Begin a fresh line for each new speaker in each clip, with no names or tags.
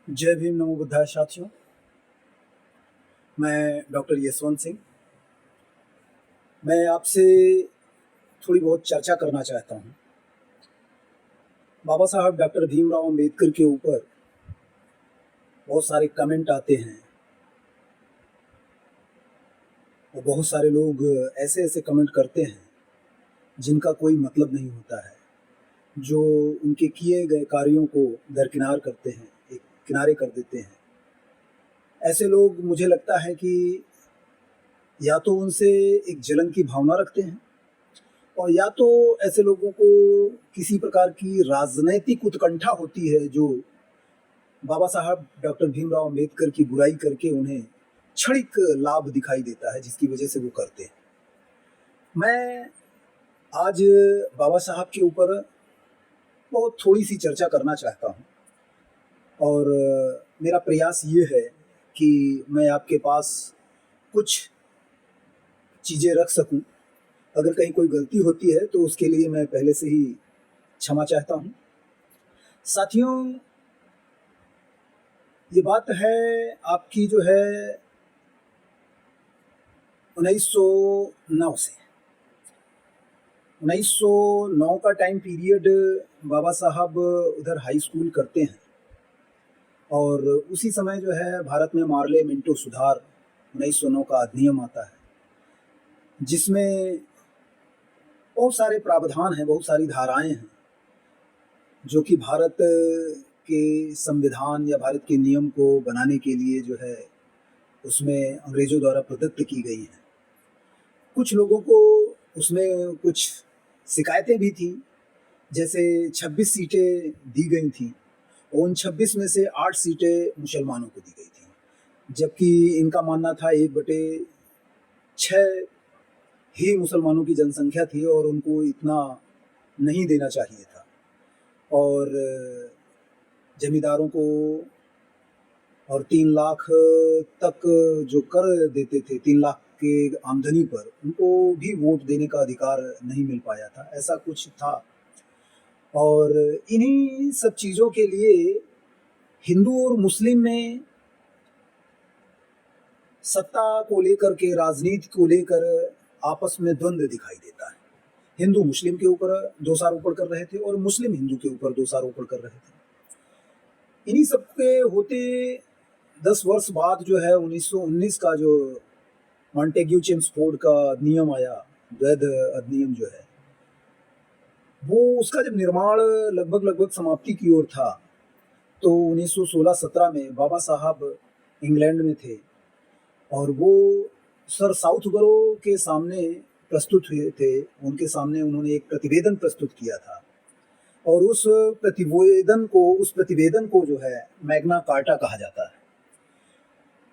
जय भीम, नमो बुद्धाय साथियों। मैं डॉक्टर यशवंत सिंह। मैं आपसे थोड़ी बहुत चर्चा करना चाहता हूँ। बाबा साहब डॉक्टर भीमराव अंबेडकर के ऊपर बहुत सारे कमेंट आते हैं और बहुत सारे लोग ऐसे कमेंट करते हैं जिनका कोई मतलब नहीं होता है, जो उनके किए गए कार्यों को दरकिनार करते हैं, एक किनारे कर देते हैं। ऐसे लोग, मुझे लगता है कि या तो उनसे एक जलन की भावना रखते हैं और या तो ऐसे लोगों को किसी प्रकार की राजनैतिक उत्कंठा होती है, जो बाबा साहब डॉक्टर भीमराव अंबेडकर की बुराई करके उन्हें क्षणिक लाभ दिखाई देता है, जिसकी वजह से वो करते हैं। मैं आज बाबा साहब के ऊपर बहुत थोड़ी सी चर्चा करना चाहता हूँ और मेरा प्रयास ये है कि मैं आपके पास कुछ चीज़ें रख सकूं। अगर कहीं कोई गलती होती है तो उसके लिए मैं पहले से ही क्षमा चाहता हूँ। साथियों, ये बात है आपकी जो है 1909 से 1909 का टाइम पीरियड। बाबा साहब उधर हाई स्कूल करते हैं और उसी समय जो है भारत में मार्ले मिंटो सुधार 1909 का अधिनियम आता है, जिसमें बहुत सारे प्रावधान हैं, बहुत सारी धाराएं हैं जो कि भारत के संविधान या भारत के नियम को बनाने के लिए जो है उसमें अंग्रेजों द्वारा प्रदत्त की गई हैं। कुछ लोगों को उसमें कुछ शिकायतें भी थी, जैसे 26 सीटें दी गई थी और उन 26 में से 8 सीटें मुसलमानों को दी गई थी, जबकि इनका मानना था 1/6 ही मुसलमानों की जनसंख्या थी और उनको इतना नहीं देना चाहिए था। और जमींदारों को और 3 लाख तक जो कर देते थे, 3 लाख के आमदनी पर, उनको भी वोट देने का अधिकार नहीं मिल पाया था, ऐसा कुछ था। और इन्हीं सब चीज़ों के लिए हिंदू और मुस्लिम में सत्ता को लेकर के, राजनीति को लेकर आपस में द्वंद्व दिखाई देता है। हिंदू मुस्लिम के ऊपर दोषारोपण कर रहे थे और मुस्लिम हिंदू के ऊपर दोषारोपण कर रहे थे। इन्हीं सब के होते 10 वर्ष बाद जो है 1919 का जो मॉन्टेग्यू चेम्सफोर्ड का नियम आया, द्वैध अधिनियम जो है, वो उसका जब निर्माण लगभग समाप्ति की ओर था, तो 1916-17 में बाबा साहब इंग्लैंड में थे और वो सर साउथबरो के सामने प्रस्तुत हुए थे। उनके सामने उन्होंने एक प्रतिवेदन प्रस्तुत किया था और उस प्रतिवेदन को जो है मैग्ना कार्टा कहा जाता है।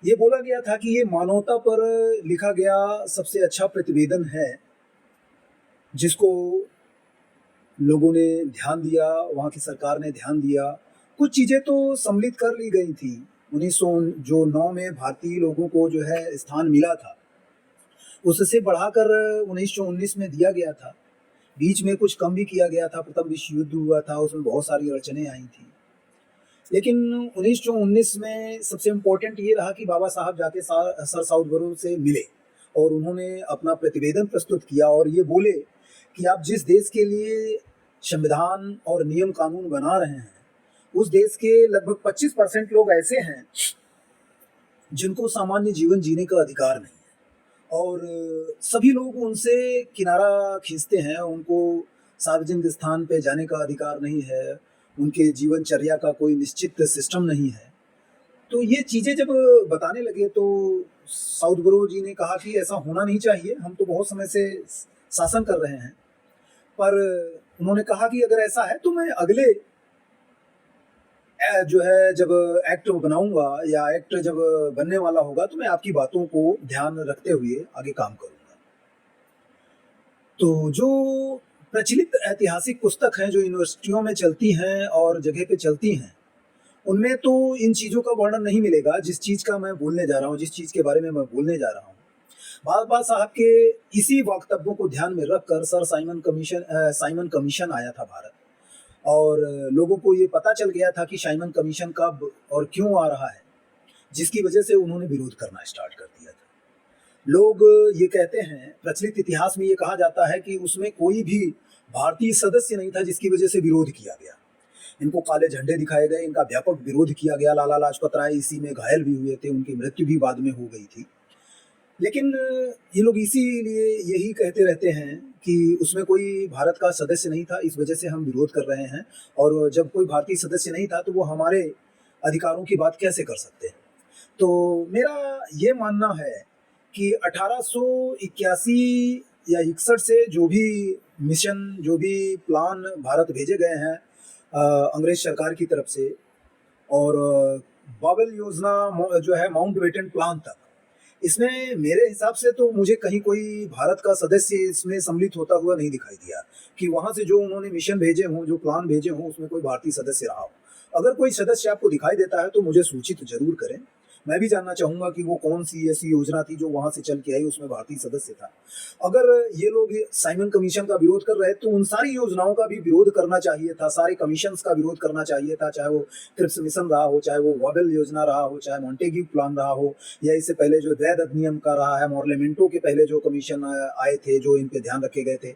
ये बोला गया था कि ये मानवता पर लिखा गया सबसे अच्छा प्रतिवेदन है, जिसको लोगों ने ध्यान दिया, वहाँ की सरकार ने ध्यान दिया। कुछ चीज़ें तो सम्मिलित कर ली गई थी। 1909 में भारतीय लोगों को जो है स्थान मिला था, उससे बढ़ाकर 1919 में दिया गया था। बीच में कुछ कम भी किया गया था, प्रथम विश्व युद्ध हुआ था, उसमें बहुत सारी अड़चनें आई थी। लेकिन 1919 में सबसे इम्पोर्टेंट ये रहा कि बाबा साहब जाके सर साउथबरो से मिले और उन्होंने अपना प्रतिवेदन प्रस्तुत किया और ये बोले कि आप जिस देश के लिए संविधान और नियम कानून बना रहे हैं, उस देश के लगभग 25% लोग ऐसे हैं जिनको सामान्य जीवन जीने का अधिकार नहीं है और सभी लोग उनसे किनारा खींचते हैं। उनको सार्वजनिक स्थान पे जाने का अधिकार नहीं है, उनके जीवनचर्या का कोई निश्चित सिस्टम नहीं है। तो ये चीज़ें जब बताने लगे तो साउथबरो जी ने कहा कि ऐसा होना नहीं चाहिए, हम तो बहुत समय से शासन कर रहे हैं। पर उन्होंने कहा कि अगर ऐसा है तो मैं अगले जो है जब एक्ट बनाऊंगा या एक्ट जब बनने वाला होगा तो मैं आपकी बातों को ध्यान रखते हुए आगे काम करूंगा। तो जो प्रचलित ऐतिहासिक पुस्तक हैं जो यूनिवर्सिटियों में चलती हैं और जगह पे चलती हैं, उनमें तो इन चीज़ों का वर्णन नहीं मिलेगा जिस चीज़ का मैं बोलने जा रहा हूँ, जिस चीज़ के बारे में मैं बोलने जा रहा हूँ। बाबा साहब के इसी वक्तव्यों को ध्यान में रखकर साइमन कमीशन आया था भारत और लोगों को ये पता चल गया था कि साइमन कमीशन कब और क्यों आ रहा है, जिसकी वजह से उन्होंने विरोध करना स्टार्ट कर दिया था। लोग ये कहते हैं, प्रचलित इतिहास में ये कहा जाता है कि उसमें कोई भी भारतीय सदस्य नहीं था जिसकी वजह से विरोध किया गया। इनको काले झंडे दिखाए गए, इनका व्यापक विरोध किया गया। लाला लाजपत राय इसी में घायल भी हुए थे, उनकी मृत्यु भी बाद में हो गई थी। लेकिन ये लोग इसीलिए यही कहते रहते हैं कि उसमें कोई भारत का सदस्य नहीं था, इस वजह से हम विरोध कर रहे हैं, और जब कोई भारतीय सदस्य नहीं था तो वो हमारे अधिकारों की बात कैसे कर सकते हैं। तो मेरा ये मानना है कि 1881 या 61 से जो भी मिशन, जो भी प्लान भारत भेजे गए हैं अंग्रेज सरकार की तरफ से, और बाबल योजना जो है माउंटबेटन प्लान तक, इसमें मेरे हिसाब से तो मुझे कहीं कोई भारत का सदस्य इसमें सम्मिलित होता हुआ नहीं दिखाई दिया कि वहां से जो उन्होंने मिशन भेजे हों, जो प्लान भेजे हों, उसमें कोई भारतीय सदस्य रहा हो। अगर कोई सदस्य आपको दिखाई देता है तो मुझे सूचित जरूर करें। मैं भी जानना चाहूंगा कि वो कौन सी ऐसी योजना थी जो वहां से चल के आई, उसमें भारतीय सदस्य था। अगर ये लोग साइमन कमीशन का विरोध कर रहे तो उन सारी योजनाओं का भी विरोध करना चाहिए था, सारे कमीशंस का विरोध करना चाहिए था, चाहे वो क्रिप्स मिशन रहा हो, चाहे वो वाबेल योजना रहा हो, चाहे मॉन्टेग्यू प्लान रहा हो, या इससे पहले जो द्वैध अधिनियम का रहा है, मॉर्लेमेंटो के पहले जो कमीशन आए थे जो इन पे ध्यान रखे गए थे।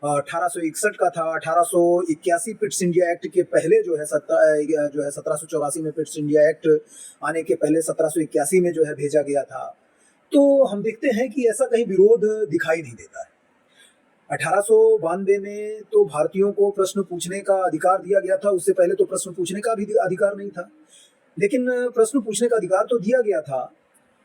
1861 का था, 1881 पिट्स इंडिया एक्ट के पहले जो है 1784 में पिट्स इंडिया एक्ट आने के पहले 1781 में जो है भेजा गया था। तो हम देखते हैं कि ऐसा कहीं विरोध दिखाई नहीं देता है। 1892 में तो भारतीयों को प्रश्न पूछने का अधिकार दिया गया था, उससे पहले तो प्रश्न पूछने का भी अधिकार नहीं था, लेकिन प्रश्न पूछने का अधिकार तो दिया गया था,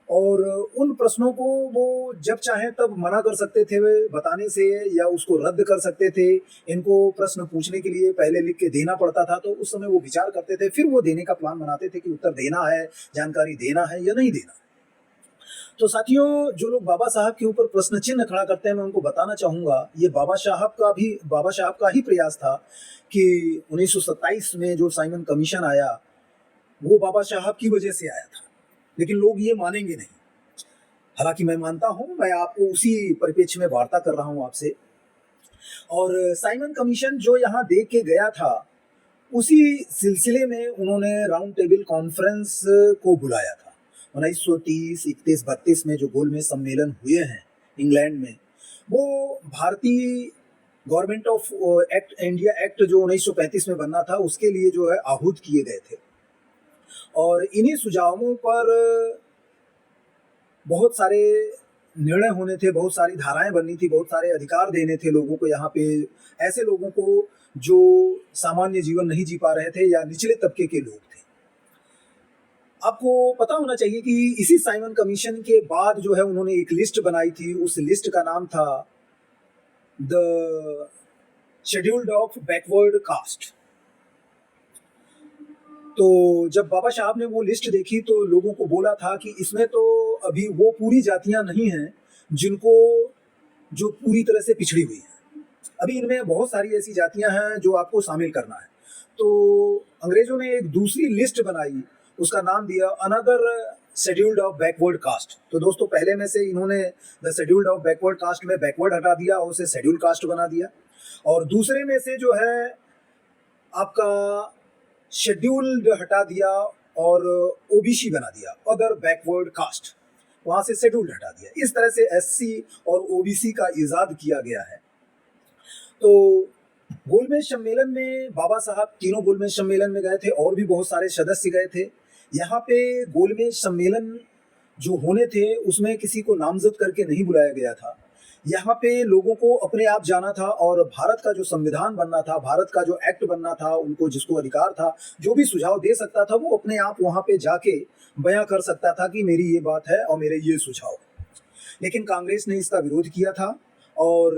और उन प्रश्नों को वो जब चाहे तब मना कर सकते थे वे बताने से, या उसको रद्द कर सकते थे। इनको प्रश्न पूछने के लिए पहले लिख के देना पड़ता था, तो उस समय वो विचार करते थे, फिर वो देने का प्लान बनाते थे कि उत्तर देना है, जानकारी देना है या नहीं देना। तो साथियों, जो लोग बाबा साहब के ऊपर प्रश्न चिन्ह खड़ा करते हैं, मैं उनको बताना चाहूंगा, ये बाबा साहब का ही प्रयास था कि 1927 में जो साइमन कमीशन आया वो बाबा साहब की वजह से आया था। लेकिन लोग ये मानेंगे नहीं, हालांकि मैं मानता हूं। मैं आपको उसी परिप्रेक्ष्य में वार्ता कर रहा हूं आपसे। और साइमन कमीशन जो यहाँ देख के गया था, उसी सिलसिले में उन्होंने राउंड टेबल कॉन्फ्रेंस को बुलाया था। 1930, 31, 32 में जो गोलमेज सम्मेलन हुए हैं इंग्लैंड में, वो भारतीय government of act India act जो 1935 में बनना था उसके लिए जो है आहूत किए गए थे। और इन्हीं सुझावों पर बहुत सारे निर्णय होने थे, बहुत सारी धाराएं बननी थी, बहुत सारे अधिकार देने थे लोगों को, यहाँ पे ऐसे लोगों को जो सामान्य जीवन नहीं जी पा रहे थे या निचले तबके के लोग थे। आपको पता होना चाहिए कि इसी साइमन कमीशन के बाद जो है उन्होंने एक लिस्ट बनाई थी। उस लिस्ट का नाम था the scheduled of backward caste. तो जब बाबा साहब ने वो लिस्ट देखी तो लोगों को बोला था कि इसमें तो अभी वो पूरी जातियां नहीं हैं जिनको जो पूरी तरह से पिछड़ी हुई हैं, अभी इनमें बहुत सारी ऐसी जातियां हैं जो आपको शामिल करना है। तो अंग्रेजों ने एक दूसरी लिस्ट बनाई, उसका नाम दिया another scheduled of backward caste. तो दोस्तों, पहले में से इन्होंने the scheduled of backward caste में बैकवर्ड हटा दिया और उसे शेड्यूल्ड कास्ट बना दिया, और दूसरे में से जो है आपका शेड्यूल्ड हटा दिया और ओबीसी बना दिया, अदर बैकवर्ड कास्ट, वहां से शेड्यूल्ड हटा दिया। इस तरह से एससी और ओबीसी का इजाद किया गया है। तो गोलमेज सम्मेलन में बाबा साहब तीनों गोलमेज सम्मेलन में गए थे, और भी बहुत सारे सदस्य गए थे। यहाँ पे गोलमेज सम्मेलन जो होने थे उसमें किसी को नामजद करके नहीं बुलाया गया था। यहाँ पे लोगों को अपने आप जाना था, और भारत का जो संविधान बनना था, भारत का जो एक्ट बनना था, उनको जिसको अधिकार था, जो भी सुझाव दे सकता था, वो अपने आप वहाँ पे जाके बयां कर सकता था कि मेरी ये बात है और मेरे ये सुझाव। लेकिन कांग्रेस ने इसका विरोध किया था, और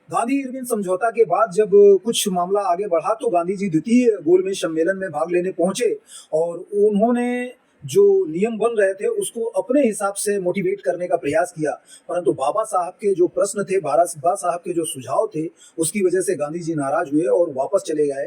गांधी इरविन समझौता के बाद जब कुछ मामला आगे बढ़ा तो गांधी जी द्वितीय गोलमेज सम्मेलन में भाग लेने पहुंचे, और उन्होंने जो नियम बन रहे थे उसको अपने हिसाब से मोटिवेट करने का प्रयास किया। परंतु बाबा साहब के जो प्रश्न थे, बाबा साहब के जो सुझाव थे, उसकी वजह से गांधी जी नाराज हुए और वापस चले गए,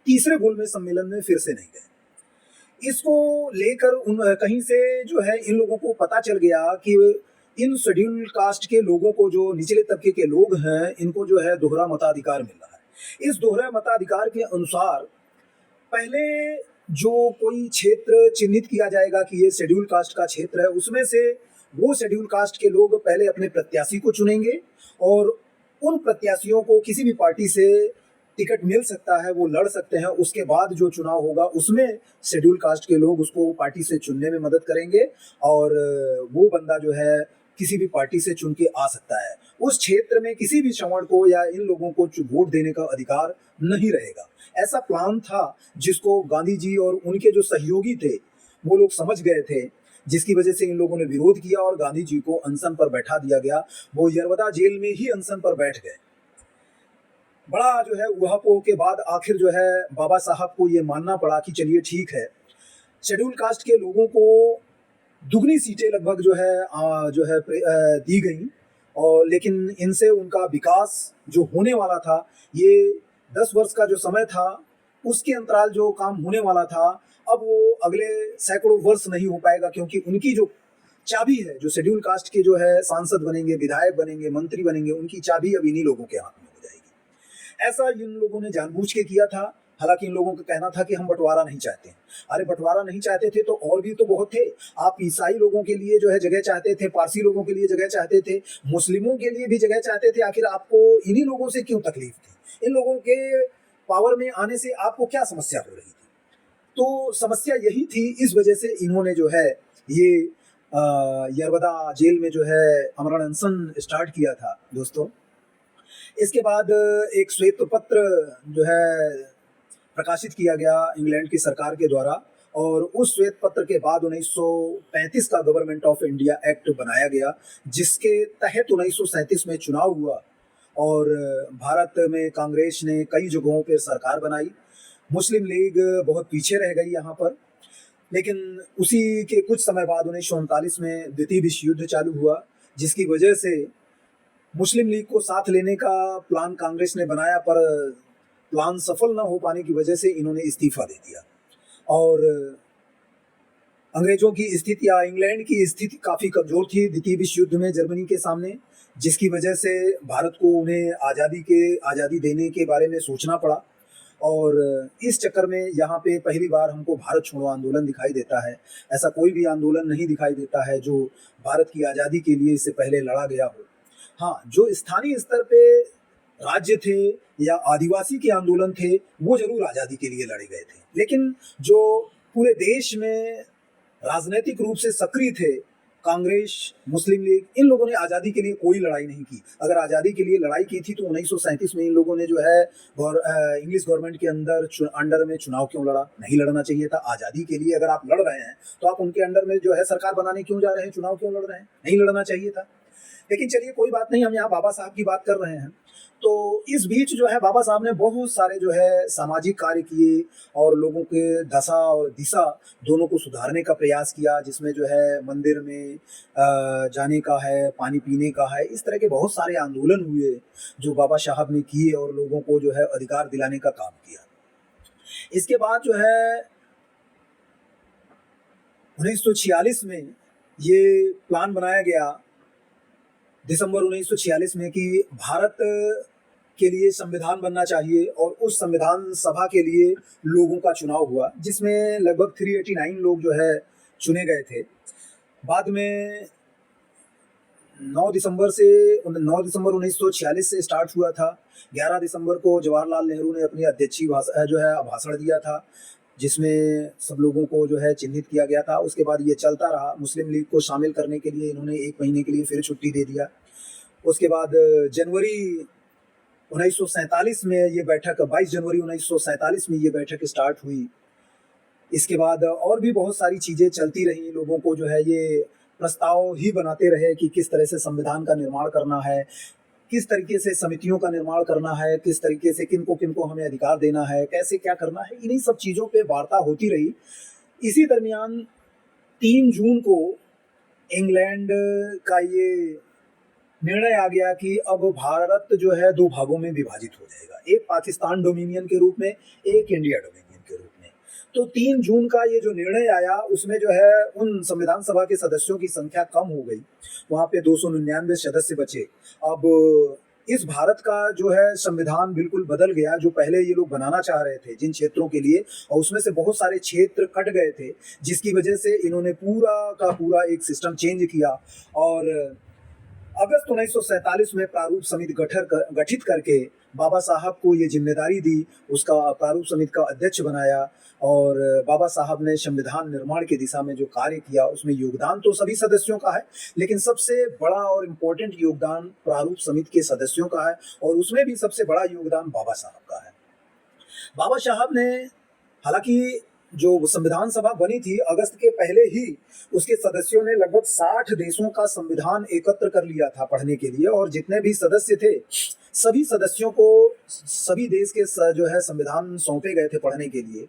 तीसरे गोलमेज सम्मेलन में फिर से नहीं गए। इसको लेकर कहीं से जो है इन लोगों को पता चल गया कि इन शेड्यूल्ड कास्ट के लोगों को, जो निचले तबके के लोग हैं, इनको जो है दोहरा मताधिकार मिल रहा है। इस दोहरे मताधिकार के अनुसार पहले जो कोई क्षेत्र चिन्हित किया जाएगा कि ये शेड्यूल कास्ट का क्षेत्र है, उसमें से वो शेड्यूल कास्ट के लोग पहले अपने प्रत्याशी को चुनेंगे और उन प्रत्याशियों को किसी भी पार्टी से टिकट मिल सकता है, वो लड़ सकते हैं। उसके बाद जो चुनाव होगा उसमें शेड्यूल कास्ट के लोग उसको पार्टी से चुनने में मदद करेंगे और वो बंदा जो है किसी भी पार्टी से चुन के आ सकता है। उस क्षेत्र में किसी भी सवर्ण को या इन लोगों को वोट देने का अधिकार नहीं रहेगा। ऐसा प्लान था जिसको गांधी जी और उनके जो सहयोगी थे वो लोग समझ गए थे, जिसकी वजह से इन लोगों ने विरोध किया और गांधी जी को अनशन पर बैठा दिया गया। वो यरवदा जेल में ही अनशन पर बैठ गए। बड़ा जो है उहापोह के बाद आखिर जो है बाबा साहब को ये मानना पड़ा कि चलिए ठीक है, शेड्यूल कास्ट के लोगों को दुगनी सीटें लगभग जो है दी गई और लेकिन इनसे उनका विकास जो होने वाला था, ये 10 वर्ष का जो समय था उसके अंतराल जो काम होने वाला था, अब वो अगले सैकड़ों वर्ष नहीं हो पाएगा, क्योंकि उनकी जो चाबी है, जो शेड्यूल कास्ट के जो है सांसद बनेंगे, विधायक बनेंगे, मंत्री बनेंगे, उनकी चाबी अब इन्हीं लोगों के हाथ में हो जाएगी। ऐसा इन लोगों ने जानबूझ के किया था। हालांकि इन लोगों का कहना था कि हम बंटवारा नहीं चाहते। अरे बंटवारा नहीं चाहते थे तो और भी तो बहुत थे। आप ईसाई लोगों के लिए जो है जगह चाहते थे, पारसी लोगों के लिए जगह चाहते थे, मुस्लिमों के लिए भी जगह चाहते थे। आखिर आपको इन्हीं लोगों से क्यों तकलीफ थी? इन लोगों के पावर में आने से आपको क्या समस्या हो रही थी? तो समस्या यही थी। इस वजह से इन्होंने जो है ये यरवदा जेल में जो है अमरण अनशन स्टार्ट किया था दोस्तों। इसके बाद एक श्वेत पत्र जो है प्रकाशित किया गया इंग्लैंड की सरकार के द्वारा और उस श्वेत पत्र के बाद 1935 का गवर्नमेंट ऑफ इंडिया एक्ट बनाया गया, जिसके तहत 1937 में चुनाव हुआ और भारत में कांग्रेस ने कई जगहों पर सरकार बनाई। मुस्लिम लीग बहुत पीछे रह गई यहाँ पर, लेकिन उसी के कुछ समय बाद 1939 में द्वितीय विश्व युद्ध चालू हुआ, जिसकी वजह से मुस्लिम लीग को साथ लेने का प्लान कांग्रेस ने बनाया, पर प्लान सफल न हो पाने की वजह से इन्होंने इस्तीफा दे दिया और अंग्रेजों की स्थिति या इंग्लैंड की स्थिति काफ़ी कमज़ोर थी द्वितीय विश्व युद्ध में जर्मनी के सामने, जिसकी वजह से भारत को उन्हें आज़ादी देने के बारे में सोचना पड़ा। और इस चक्कर में यहाँ पे पहली बार हमको भारत छोड़ो आंदोलन दिखाई देता है। ऐसा कोई भी आंदोलन नहीं दिखाई देता है जो भारत की आज़ादी के लिए इससे पहले लड़ा गया हो। हाँ, जो स्थानीय स्तर पे राज्य थे या आदिवासी के आंदोलन थे वो जरूर आज़ादी के लिए लड़े गए थे, लेकिन जो पूरे देश में राजनीतिक रूप से सक्रिय थे, कांग्रेस, मुस्लिम लीग, इन लोगों ने आज़ादी के लिए कोई लड़ाई नहीं की। अगर आज़ादी के लिए लड़ाई की थी तो 1937 में इन लोगों ने जो है इंग्लिश गवर्नमेंट के अंडर में चुनाव क्यों लड़ा? नहीं लड़ना चाहिए था। आज़ादी के लिए अगर आप लड़ रहे हैं तो आप उनके अंडर में जो है सरकार बनाने क्यों जा रहे हैं? चुनाव क्यों लड़ रहे हैं? नहीं लड़ना चाहिए था। लेकिन चलिए कोई बात नहीं, हम यहाँ बाबा साहब की बात कर रहे हैं। तो इस बीच जो है बाबा साहब ने बहुत सारे जो है सामाजिक कार्य किए और लोगों के दशा और दिशा दोनों को सुधारने का प्रयास किया, जिसमें जो है मंदिर में जाने का है, पानी पीने का है, इस तरह के बहुत सारे आंदोलन हुए जो बाबा साहब ने किए और लोगों को जो है अधिकार दिलाने का काम किया। इसके बाद जो है 1946 में ये प्लान बनाया गया दिसंबर 1946 में कि भारत के लिए संविधान बनना चाहिए और उस संविधान सभा के लिए लोगों का चुनाव हुआ, जिसमें लगभग 389 लोग जो है चुने गए थे। बाद में 9 दिसंबर 1946 से स्टार्ट हुआ था। 11 दिसंबर को जवाहरलाल नेहरू ने अपनी अध्यक्षीय भाषण दिया था, जिसमें सब लोगों को जो है चिन्हित किया गया था। उसके बाद ये चलता रहा। मुस्लिम लीग को शामिल करने के लिए इन्होंने 1 महीने के लिए फिर छुट्टी दे दिया। उसके बाद जनवरी 1947 में ये बैठक 22 जनवरी 1947 में ये बैठक स्टार्ट हुई। इसके बाद और भी बहुत सारी चीज़ें चलती रहीं। लोगों को जो है ये प्रस्ताव ही बनाते रहे कि किस तरह से संविधान का निर्माण करना है, किस तरीके से समितियों का निर्माण करना है, किस तरीके से किनको हमें अधिकार देना है, कैसे क्या करना है, इन्हीं सब चीज़ों पे वार्ता होती रही। इसी दरमियान 3 जून को इंग्लैंड का ये निर्णय आ गया कि अब भारत जो है 2 भागों में विभाजित हो जाएगा, एक पाकिस्तान डोमिनियन के रूप में, एक इंडिया डोमिनियन के रूप में। तो 3 जून का ये जो निर्णय आया उसमें जो है उन संविधान सभा के सदस्यों की संख्या कम हो गई, वहाँ पे 299 सदस्य बचे। अब इस भारत का जो है संविधान बिल्कुल बदल गया, जो पहले ये लोग बनाना चाह रहे थे जिन क्षेत्रों के लिए, और उसमें से बहुत सारे क्षेत्र कट गए थे, जिसकी वजह से इन्होंने पूरा का पूरा एक सिस्टम चेंज किया। और अगस्त 1947 में प्रारूप समिति गठित करके बाबा साहब को ये जिम्मेदारी दी, उसका प्रारूप समिति का अध्यक्ष बनाया। और बाबा साहब ने संविधान निर्माण की दिशा में जो कार्य किया उसमें योगदान तो सभी सदस्यों का है, लेकिन सबसे बड़ा और इम्पोर्टेंट योगदान प्रारूप समिति के सदस्यों का है, और उसमें भी सबसे बड़ा योगदान बाबा साहब का है। बाबा साहब ने, हालांकि जो संविधान सभा बनी थी अगस्त के पहले ही उसके सदस्यों ने लगभग 60 देशों का संविधान एकत्र कर लिया था पढ़ने के लिए, और जितने भी सदस्य थे सभी सदस्यों को सभी देश के जो है संविधान सौंपे गए थे पढ़ने के लिए,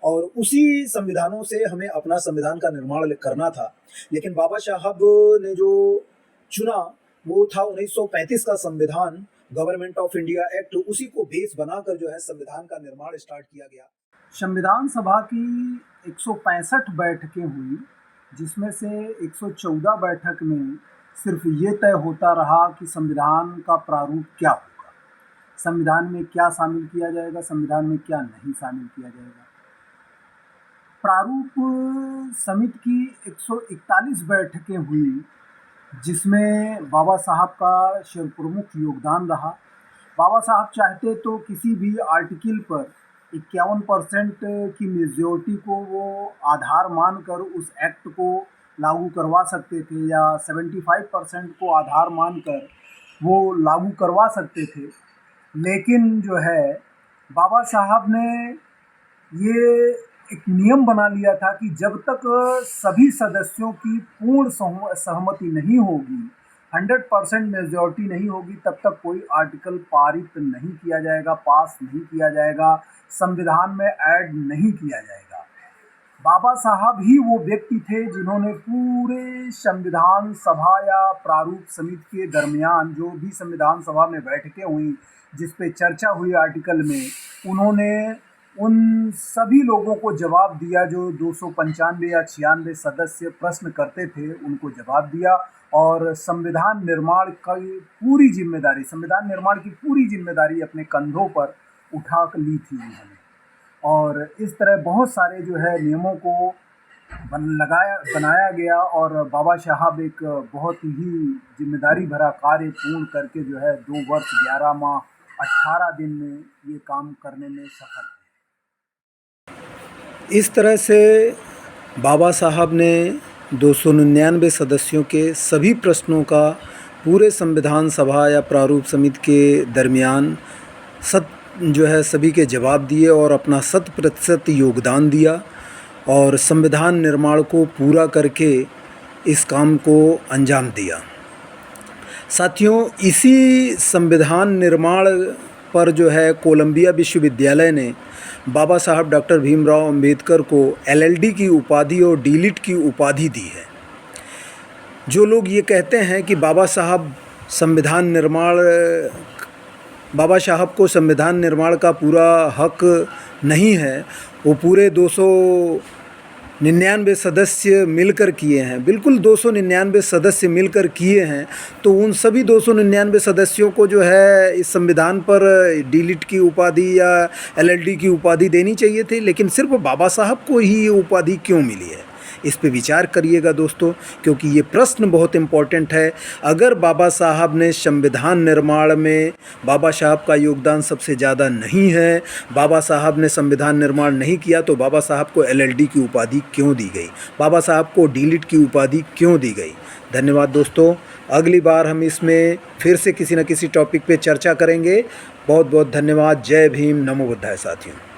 और उसी संविधानों से हमें अपना संविधान का निर्माण करना था। लेकिन बाबा साहब ने जो चुना वो था 1935 का संविधान, गवर्नमेंट ऑफ इंडिया एक्ट, उसी को बेस बनाकर जो है संविधान का निर्माण स्टार्ट किया गया। संविधान सभा की 165 बैठकें हुई, जिसमें से 114 बैठक में सिर्फ ये तय होता रहा कि संविधान का प्रारूप क्या होगा, संविधान में क्या शामिल किया जाएगा, संविधान में क्या नहीं शामिल किया जाएगा। प्रारूप समिति की 141 बैठकें हुई, जिसमें बाबा साहब का सर्वप्रमुख योगदान रहा। बाबा साहब चाहते तो किसी भी आर्टिकल पर 51% की मेजॉरिटी को वो आधार मानकर उस एक्ट को लागू करवा सकते थे, या 75% को आधार मानकर वो लागू करवा सकते थे। लेकिन जो है बाबा साहब ने ये एक नियम बना लिया था कि जब तक सभी सदस्यों की पूर्ण सहमति नहीं होगी, 100% मेजॉरिटी नहीं होगी, तब तक कोई आर्टिकल पारित नहीं किया जाएगा, पास नहीं किया जाएगा, संविधान में ऐड नहीं किया जाएगा। बाबा साहब ही वो व्यक्ति थे जिन्होंने पूरे संविधान सभा या प्रारूप समिति के दरमियान जो भी संविधान सभा में बैठकें हुई, जिस पे चर्चा हुई आर्टिकल में, उन्होंने उन सभी लोगों को जवाब दिया जो 295 या 96 सदस्य प्रश्न करते थे, उनको जवाब दिया, और संविधान निर्माण की पूरी जिम्मेदारी, संविधान निर्माण की पूरी जिम्मेदारी अपने कंधों पर उठा ली थी उन्होंने। और इस तरह बहुत सारे जो है नियमों को बनाया गया, और बाबा साहब एक बहुत ही जिम्मेदारी भरा कार्य पूर्ण करके जो है 2 वर्ष 11 माह 18 दिन में ये काम करने में सफल थे। इस तरह से बाबा साहब ने 299 सदस्यों के सभी प्रश्नों का पूरे संविधान सभा या प्रारूप समिति के दरमियान जो है सभी के जवाब दिए, और अपना 100% योगदान दिया, और संविधान निर्माण को पूरा करके इस काम को अंजाम दिया। साथियों, इसी संविधान निर्माण पर जो है कोलंबिया विश्वविद्यालय ने बाबा साहब डॉक्टर भीमराव अंबेडकर को LLD की उपाधि और D.Litt की उपाधि दी है। जो लोग ये कहते हैं कि बाबा साहब को संविधान निर्माण का पूरा हक नहीं है, वो पूरे 299 सदस्य मिलकर किए हैं, बिल्कुल 299 सदस्य मिलकर किए हैं, तो उन सभी 299 सदस्यों को जो है इस संविधान पर D.Litt की उपाधि या LLD की उपाधि देनी चाहिए थी, लेकिन सिर्फ बाबा साहब को ही ये उपाधि क्यों मिली है, इस पे विचार करिएगा दोस्तों, क्योंकि ये प्रश्न बहुत इम्पोर्टेंट है। अगर बाबा साहब ने संविधान निर्माण में, बाबा साहब का योगदान सबसे ज़्यादा नहीं है, बाबा साहब ने संविधान निर्माण नहीं किया, तो बाबा साहब को LLD की उपाधि क्यों दी गई, बाबा साहब को D.Litt की उपाधि क्यों दी गई। धन्यवाद दोस्तों, अगली बार हम इसमें फिर से किसी न किसी टॉपिक पे चर्चा करेंगे। बहुत बहुत धन्यवाद। जय भीम, नमो बुद्धाय साथियों।